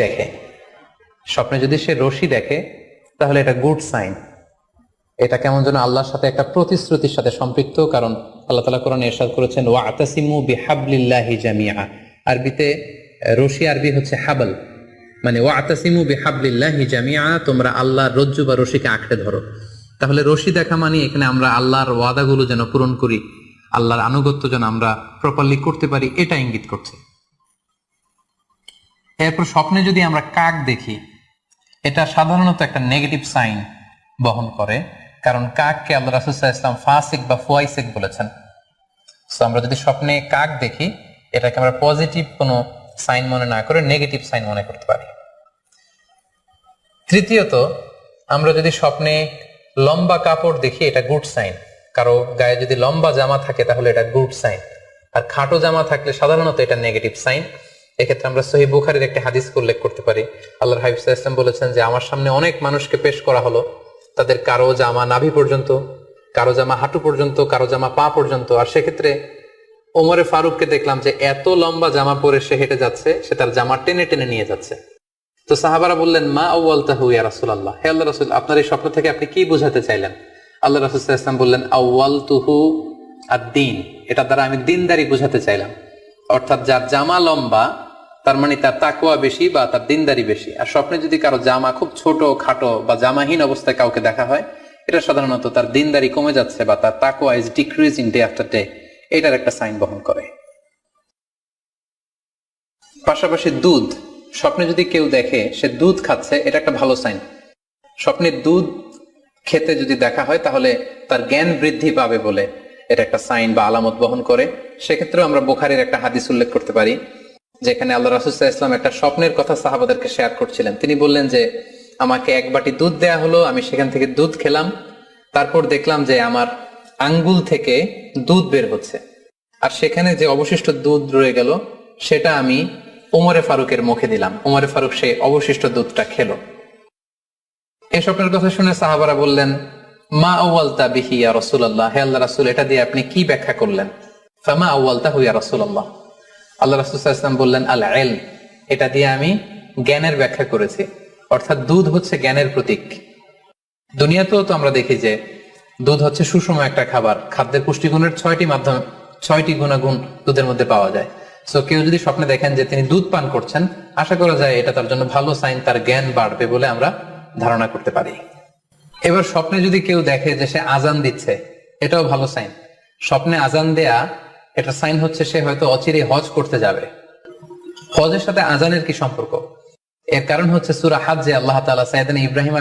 দেখে, স্বপ্নে যদি সে রশি দেখে তাহলে এটা গুড সাইন। এটা কেমন যেন আল্লাহর সাথে একটা প্রতিশ্রুতির সাথে সম্পৃক্ত, কারণ আল্লাহ তাআলা কোরআনে ইরশাদ করেছেন ওয়াতাসিমু বিহাবলিল্লাহি জামিআ। আরবিতে রশি আরবি হচ্ছে হাবল, মানে ওয়াতাসিমু বিহাবলিল্লাহি জামিআ, তোমরা আল্লাহর রজ্জু বা রশিকে আঁকড়ে ধরো। তাহলে রশি দেখা মানে এখানে আমরা আল্লাহর ওয়াদাগুলো যেন পূরণ করি, আল্লাহর আনুগত্য যেন আমরা প্রপারলি করতে পারি, এটা ইঙ্গিত করছে। এরপর স্বপ্নে যদি আমরা কাক দেখি, এটা সাধারণত একটা নেগেটিভ সাইন বহন করে, কারণ কাককে আল্লাহ রাসূল সাল্লাল্লাহু আলাইহি ওয়াসাল্লাম ফাসিক বা ফুয়াইসিক বলেছেন। সো আমরা যদি স্বপ্নে কাক দেখি, এটাকে আমরা পজিটিভ কোনো সাইন মনে না করে নেগেটিভ সাইন মনে করতে পারি। তৃতীয়ত, আমরা যদি স্বপ্নে লম্বা কাপড় দেখি, এটা গুড সাইন। কারো গায়ে যদি লম্বা জামা থাকে তাহলে এটা গুড সাইন, আর খাটো জামা থাকলে সাধারণত এটা নেগেটিভ সাইন। এক্ষেত্রে আমরা সহিহ বুখারীর একটা হাদিস উল্লেখ করতে পারি। আল্লাহর হাবিব সাল্লাল্লাহু আলাইহি ওয়াসাল্লাম বলেছেন যে আমার সামনে অনেক মানুষকে পেশ করা হলো, তাদের কারো জামা নাভি পর্যন্ত, কারো জামা হাঁটু পর্যন্ত, কারো জামা পা পর্যন্ত। আর সেক্ষেত্রে ওমরে ফারুককে দেখলাম যে এত লম্বা জামা পরে সে হেঁটে যাচ্ছে, সে তার জামা টেনে টেনে নিয়ে যাচ্ছে। তো সাহাবারা বললেন মা আউয়ালতাহু ইয়া রাসূলুল্লাহ, হে আল্লাহর রাসূল, আপনার এই স্বপ্ন থেকে আপনি কি বোঝাতে চাইলেন? আল্লাহ রাসূল সাল্লাল্লাহু আলাইহি ওয়াসাল্লাম বললেন আউয়ালতুহু আদ-দীন, এটা দ্বারা আমি দিনদারি বোঝাতে চাইলাম। অর্থাৎ যার জামা লম্বা তার মানে তার তাকওয়া বেশি বা তার দিনদারি বেশি। আর স্বপ্নে যদি কারো জামা খুব ছোট খাটো বা জামাহীন অবস্থায় কাউকে দেখা হয়, এটা সাধারণত তার দিনদারি কমে যাচ্ছে বা তার তাকওয়া is decreasing day after day, এটার একটা সাইন বহন করে। পাশাপাশি দুধ, স্বপ্নে যদি কেউ দেখে সে দুধ খাচ্ছে, এটা একটা ভালো সাইন। স্বপ্নে দুধ খেতে যদি দেখা হয় তাহলে তার জ্ঞান বৃদ্ধি পাবে বলে এটা একটা সাইন বা আলামত বহন করে। সেক্ষেত্রেও আমরা বুখারীর একটা হাদিস উল্লেখ করতে পারি, যেখানে আল্লাহ রাসূল সাল্লাল্লাহু আলাইহি ওয়াসাল্লাম একটা স্বপ্নের কথা সাহাবাদেরকে শেয়ার করছিলেন। তিনি বললেন যে আমাকে এক বাটি দুধ দেয়া হলো, আমি সেখান থেকে দুধ খেলাম, তারপর দেখলাম যে আমার আঙ্গুল থেকে দুধ বের হচ্ছে, আর সেখানে যে অবশিষ্ট দুধ রয়ে গেল সেটা আমি ওমরে ফারুকের মুখে দিলাম। ওমরে ফারুক সেই অবশিষ্ট দুধটা খেলো। এই স্বপ্নের কথা শুনে সাহাবারা বললেন মা আউয়ালতা বিহি ইয়া রাসূলুল্লাহ, হে আল্লাহর রাসূল, এটা দিয়ে আপনি কি ব্যাখ্যা করলেন? ফামা আউয়ালতাহু ইয়া রাসূলুল্লাহ, আল্লাহ রাসূল সাল্লাল্লাহু আলাইহি ওয়াসাল্লাম বললেন আল ইলম, এটা দিয়ে আমি জ্ঞানের ব্যাখ্যা করেছি। অর্থাৎ দুধ হচ্ছে জ্ঞানের প্রতীক। দুনিয়াতেও তো আমরা দেখি যে দুধ হচ্ছে সুষম একটা খাবার, খাদ্যের পুষ্টিগুণের 6টি গুণাগুণ দুধের মধ্যে পাওয়া যায়। সো কেউ যদি স্বপ্নে দেখেন যে তিনি দুধ পান করছেন, আশা করা যায় এটা তার জন্য ভালো সাইন, তার জ্ঞান বাড়বে বলে আমরা ধারণা করতে পারি। এবার স্বপ্নে যদি কেউ দেখে যে সে আজান দিচ্ছে, এটাও ভালো সাইন। স্বপ্নে আজান দেয়া এটা সাইন হচ্ছে সে হয়তো অচিরে হজ করতে যাবে। হজের সাথে আজানের কি সম্পর্ক? এর কারণ হচ্ছে সূরা হজ্জে আল্লাহ তাআলা সাইয়েদনা ইব্রাহিম